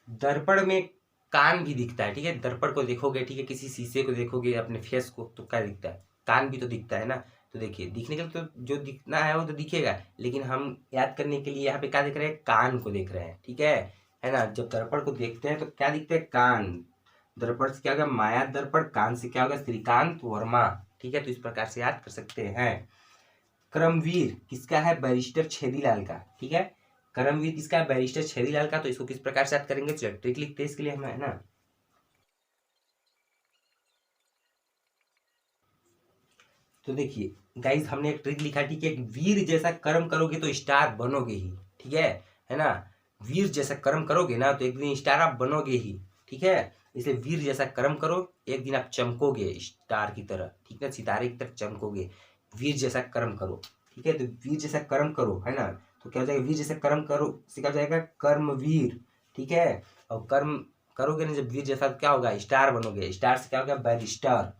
दर्पण में कान भी दिखता है, ठीक है, दर्पण को देखोगे, ठीक है, किसी शीशे को देखोगे अपने फेस को तो क्या दिखता है, कान भी तो दिखता है ना, तो देखिए दिखने के लिए तो जो दिखना है वो तो दिखेगा, लेकिन हम याद करने के लिए यहाँ पे क्या देख रहे हैं, कान को देख रहे हैं, ठीक है ना, जब दर्पण को देखते हैं तो क्या दिखते हैं, कान, दर्पण से क्या होगा, माया दर्पण, कान से क्या होगा, श्रीकांत वर्मा, ठीक है, तो इस प्रकार से याद कर सकते हैं। कर्मवीर किसका है, बैरिस्टर छेदीलाल का, ठीक है, कर्मवीर किसका है, बैरिस्टर छेदीलाल का, तो इसको किस प्रकार से याद करेंगे, चलो ट्रिक लिखते हैं इसके लिए हम, है ना, तो देखिए गाइज हमने एक ट्रिक लिखा, ठीक है, वीर जैसा कर्म करोगे तो स्टार बनोगे ही, ठीक है ना, वीर जैसा कर्म करोगे ना तो एक दिन स्टार आप बनोगे ही, ठीक है, इसलिए वीर जैसा कर्म करो एक दिन आप चमकोगे स्टार की तरह, ठीक है, सितारे की तरह चमकोगे, वीर जैसा कर्म करो, ठीक है, तो वीर जैसा कर्म करो, है ना, तो क्या हो जाएगा, वीर जैसा कर्म करो से क्या हो जाएगा, कर्मवीर, ठीक है, और कर्म करोगे ना जब वीर जैसा तो क्या होगा, स्टार बनोगे, स्टार से क्या होगा, बैरिस्टर,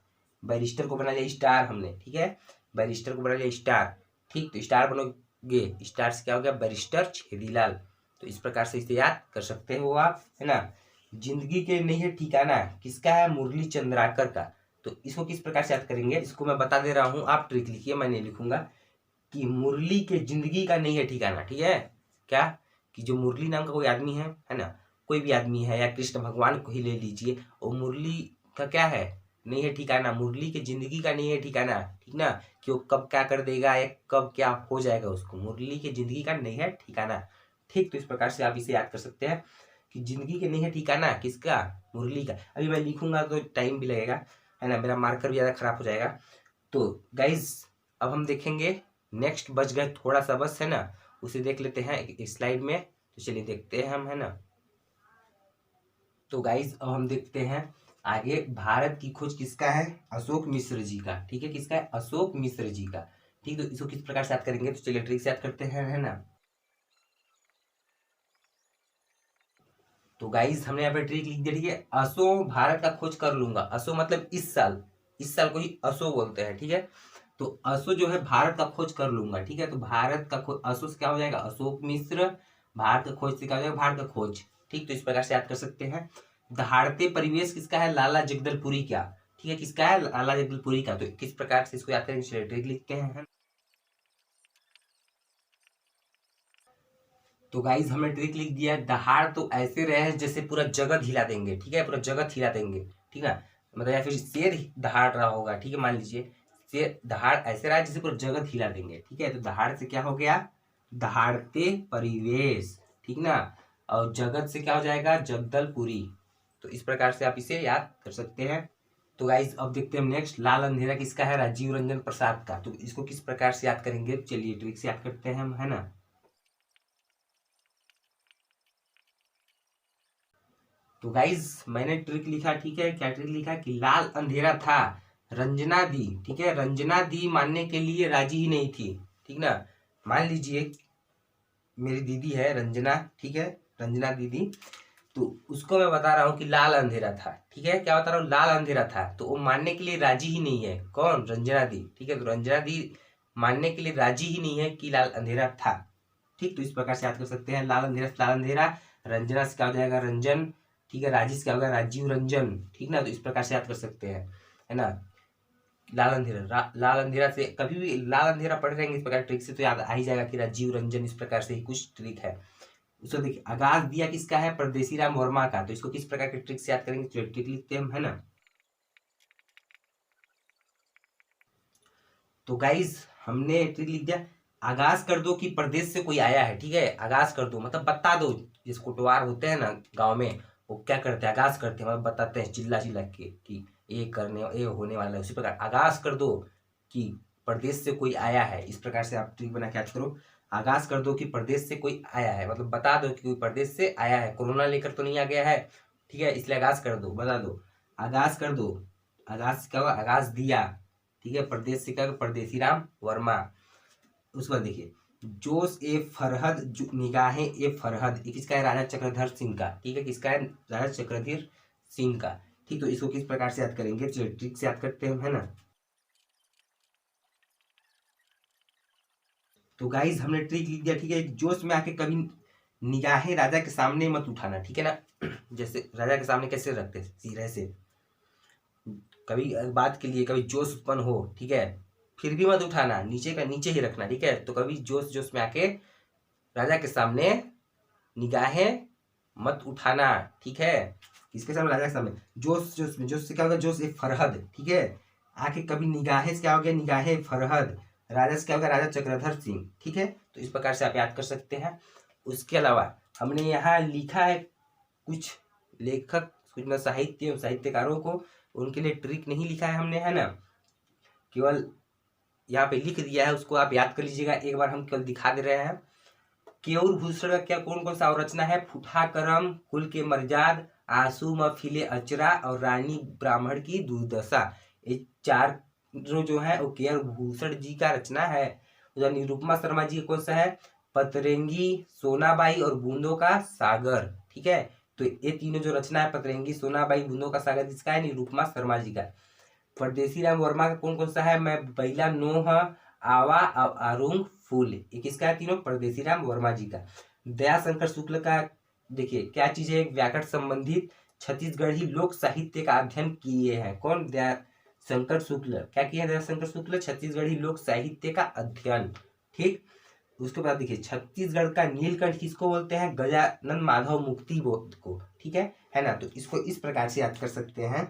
बैरिस्टर को बना लिया स्टार हमने, ठीक है, बैरिस्टर को बना लिया स्टार, ठीक, तो स्टार बनोगे, स्टार से क्या हो गया, बैरिस्टर छेदीलाल, तो इस प्रकार से इसे याद कर सकते हो आप, है ना, जिंदगी के नहीं है ठिकाना किसका है, मुरली चंद्राकर का, तो इसको किस प्रकार से याद करेंगे, इसको मैं बता दे रहा हूँ, आप ट्रिक लिखिए, मैं नहीं लिखूंगा, कि मुरली के जिंदगी का नहीं है ठिकाना, ठीक है, क्या, कि जो मुरली नाम का कोई आदमी है ना, कोई भी आदमी है या कृष्ण भगवान को ही ले लीजिए, और मुरली का क्या है, नहीं है ठिकाना, मुरली के जिंदगी का नहीं है ठिकाना, ठीक ना, कि वो कब क्या कर देगा या कब क्या हो जाएगा उसको, मुरली के जिंदगी का नहीं है ठिकाना, ठीक, तो इस प्रकार से आप इसे याद कर सकते हैं कि जिंदगी के नहीं है ठिकाना किसका, मुरली का, अभी मैं लिखूंगा तो टाइम भी लगेगा, है ना, मेरा मार्कर भी ज़्यादा खराब हो जाएगा, तो गाइज अब हम देखेंगे, नेक्स्ट बच गए थोड़ा सा बस, है ना, उसे देख लेते हैं एक स्लाइड में, तो चलिए देखते हैं हम, है ना, तो गाइज अब हम देखते हैं आगे, भारत की खोज किसका है, अशोक मिश्र जी का, ठीक है, किसका है, अशोक मिश्र जी का, ठीक, तो इसको किस प्रकार से याद करेंगे, तो चलिए ट्रिक से याद करते हैं, है ना, तो गाइज हमने यहाँ पे ट्रिक लिख दिया, ठीक है, असो भारत का खोज कर लूंगा, असो मतलब इस साल को ही असो बोलते हैं, ठीक है, तो असो जो है भारत का खोज कर लूंगा, ठीक है, तो भारत का खोज असो से क्या हो जाएगा, अशोक मिश्र, भारत का खोज से क्या हो जाएगा, भारत का खोज, ठीक, तो इस प्रकार से याद कर सकते हैं। दहाड़ते परिवेश किसका है, लाला जगदलपुरी का, ठीक है, किसका है, लाला जगदलपुरी का, तो किस प्रकार से इसको याद करेंगे, ट्रिक लिखते हैं, तो गाइज हमने ट्रिक लिख दिया, दहाड़ तो ऐसे रहे हैं जैसे पूरा जगत हिला देंगे, ठीक है, पूरा जगत हिला देंगे, ठीक है, मतलब या फिर शेर दहाड़ रहा होगा, ठीक है, मान लीजिए शेर दहाड़ ऐसे रहा है जैसे पूरा जगत हिला देंगे, ठीक है। तो दहाड़ से क्या हो गया, दहाड़ते परिवेश, ठीक ना, और जगत से क्या हो जाएगा, जगदलपुरी। तो इस प्रकार से आप इसे याद कर सकते हैं। तो गाइज अब देखते हैं हम नेक्स्ट, लाल अंधेरा किसका है, राजीव रंजन प्रसाद का। तो इसको किस प्रकार से याद करेंगे, चलिए ट्रिक से याद करते हैं हम, है ना। तो गाइज मैंने ट्रिक लिखा, ठीक है, क्या ट्रिक लिखा कि लाल अंधेरा था, रंजना दी, ठीक है, रंजना दी मानने के लिए राजी ही नहीं थी, ठीक ना। मान लीजिए मेरी दीदी है रंजना, ठीक है, रंजना दीदी, तो उसको मैं बता रहा हूँ कि लाल अंधेरा था, ठीक है, क्या बता रहा हूँ, लाल अंधेरा था, तो वो मानने के लिए राजी ही नहीं है, कौन, रंजना दी, ठीक है। तो रंजना दी मानने के लिए राजी ही नहीं है कि लाल अंधेरा था, ठीक। तो इस प्रकार से याद कर सकते हैं, लाल अंधेरा से लाल अंधेरा, रंजना से क्या हो जाएगा, रंजन, ठीक है, राजी से क्या होगा, राजीव रंजन, ठीक ना। तो इस प्रकार से याद कर सकते हैं, है ना। लाल अंधेरा, लाल अंधेरा से कभी भी लाल अंधेरा पढ़ रहेंगे इस प्रकार ट्रिक से तो याद आ ही जाएगा कि राजीव रंजन, इस प्रकार से ही कुछ ट्रिक है। उसको देखिए, आगाज दिया किसका है, परदेसी राम वर्मा का। तो इसको किस प्रकार के ट्रिक से याद करेंगे, तो ट्रिक लिखते हैं हम, है ना। तो गाइज हमने ट्रिक लिख दिया, आगाज कर दो कि प्रदेश से कोई आया है, ठीक है, आगाज कर दो मतलब बता दो, जिस कोटवार होते हैं ना गांव में, वो क्या करते हैं, आगाज करते हैं, मतलब बताते हैं चिल्ला चिल्ला के कि ये होने वाला है। उसी प्रकार आगाज कर दो कि प्रदेश से कोई आया है, इस प्रकार से आप ट्रिक बना के याद करो। आगाज कर दो कि प्रदेश से कोई आया है, मतलब बता दो कि कोई प्रदेश से आया है, कोरोना लेकर तो नहीं आ गया है, ठीक है, इसलिए आगाज कर दो, बता दो, आगाज कर दो, आगाज क्या हुआ, आगाज दिया, ठीक है, प्रदेश से क्या, परदेसी राम वर्मा। उसके बाद देखिए, जोश ए फरहद, निगाहें ए फरहद, ये किसका है, राजा चक्रधर सिंह का, ठीक है, किसका है, राजा चक्रधर सिंह का, ठीक। तो इसको किस प्रकार से याद करेंगे, चलिए ट्रिक से याद करते हैं, है ना। तो गाइज हमने ट्रिक लिख दिया, ठीक है, जोश में आके कभी निगाहें राजा के सामने मत उठाना, ठीक है ना। जैसे राजा के सामने कैसे रखते, सिरे से, कभी बात के लिए कभी जोश उत्पन्न हो, ठीक है, फिर भी मत उठाना, नीचे का नीचे ही रखना, ठीक है। तो कभी जोश जोश में आके राजा के सामने निगाहें मत उठाना, ठीक है, किसके सामने, राजा के सामने, जोश जोश में, जोश से क्या होगा, जोश ए फरहद, ठीक है, आके कभी निगाहें से क्या हो गया, निगाहें फरहद, राजा से क्या होगा, राजा चक्रधर सिंह, ठीक है। तो इस प्रकार से आप याद कर सकते हैं। उसके अलावा हमने यहाँ लिखा है कुछ लेखक, कुछ साहित्यकारों को, उनके लिए ट्रिक नहीं लिखा है हमने, है ना, केवल यहाँ पे लिख दिया है, उसको आप याद कर लीजिएगा। एक बार हम केवल दिखा दे रहे हैं। केयूर भूषण का क्या कौन कौन सा रचना है, फूठा करम, कुल के मर्जाद, आंसू मफिले अचरा और रानी ब्राह्मण की दुर्दशा, ये चार जो है वो केयूर भूषण जी का रचना है। उधर निरुपमा शर्मा जी कौन सा है, पतरंगी, सोनाबाई और बूंदों का सागर, ठीक है। तो ये तीनों जो रचना है, पतरंगी, सोनाबाई, बूंदों का सागर, जिसका है, निरुपमा शर्मा जी का। परदेसी राम वर्मा का कौन कौन सा है, मैं बैला नोह, आवा आरुंग फूल, ये किसका है, तीनों परदेसी राम वर्मा जी का। दया शंकर शुक्ल का देखिए क्या चीज है, व्याकरण संबंधित छत्तीसगढ़ी लोक साहित्य का अध्ययन किए हैं, कौन, दया शंकर शुक्ल, क्या किया दया शंकर शुक्ल, छत्तीसगढ़ी लोक साहित्य का अध्ययन, ठीक। उसके बाद देखिए, छत्तीसगढ़ का नीलकंठ किसको बोलते हैं, गजानन माधव मुक्ति बोध को, ठीक है ना। तो इसको इस प्रकार से याद कर सकते हैं।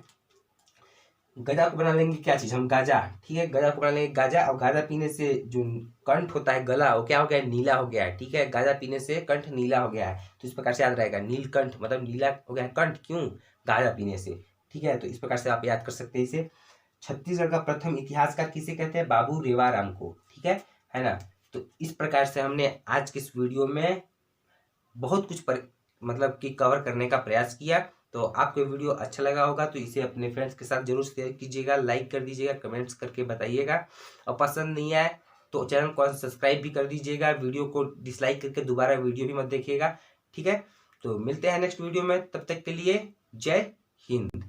गजा को बना लेंगे क्या चीज, हम गाजा, ठीक है, गजा को बना लेंगे गाजा, और गाजा पीने से जो कंठ होता है, गला, वो क्या हो गया, नीला हो गया है, ठीक है, गाजा पीने से कंठ नीला हो गया है। तो इस प्रकार से याद रहेगा, नीलकंठ मतलब नीला हो गया है कंठ, क्यों, गाजा पीने से, ठीक है। तो इस प्रकार से आप याद कर सकते हैं इसे। छत्तीसगढ़ का प्रथम इतिहासकार किसे कहते हैं, बाबू रेवाराम को, ठीक है ना। तो इस प्रकार से हमने आज के इस वीडियो में बहुत कुछ मतलब कि कवर करने का प्रयास किया। तो आपको वीडियो अच्छा लगा होगा तो इसे अपने फ्रेंड्स के साथ जरूर शेयर कीजिएगा, लाइक कर दीजिएगा, कमेंट्स करके बताइएगा, और पसंद नहीं आए तो चैनल को सब्सक्राइब भी कर दीजिएगा, वीडियो को डिसलाइक करके दोबारा वीडियो भी मत देखिएगा, ठीक है। तो मिलते हैं नेक्स्ट वीडियो में, तब तक के लिए जय हिंद।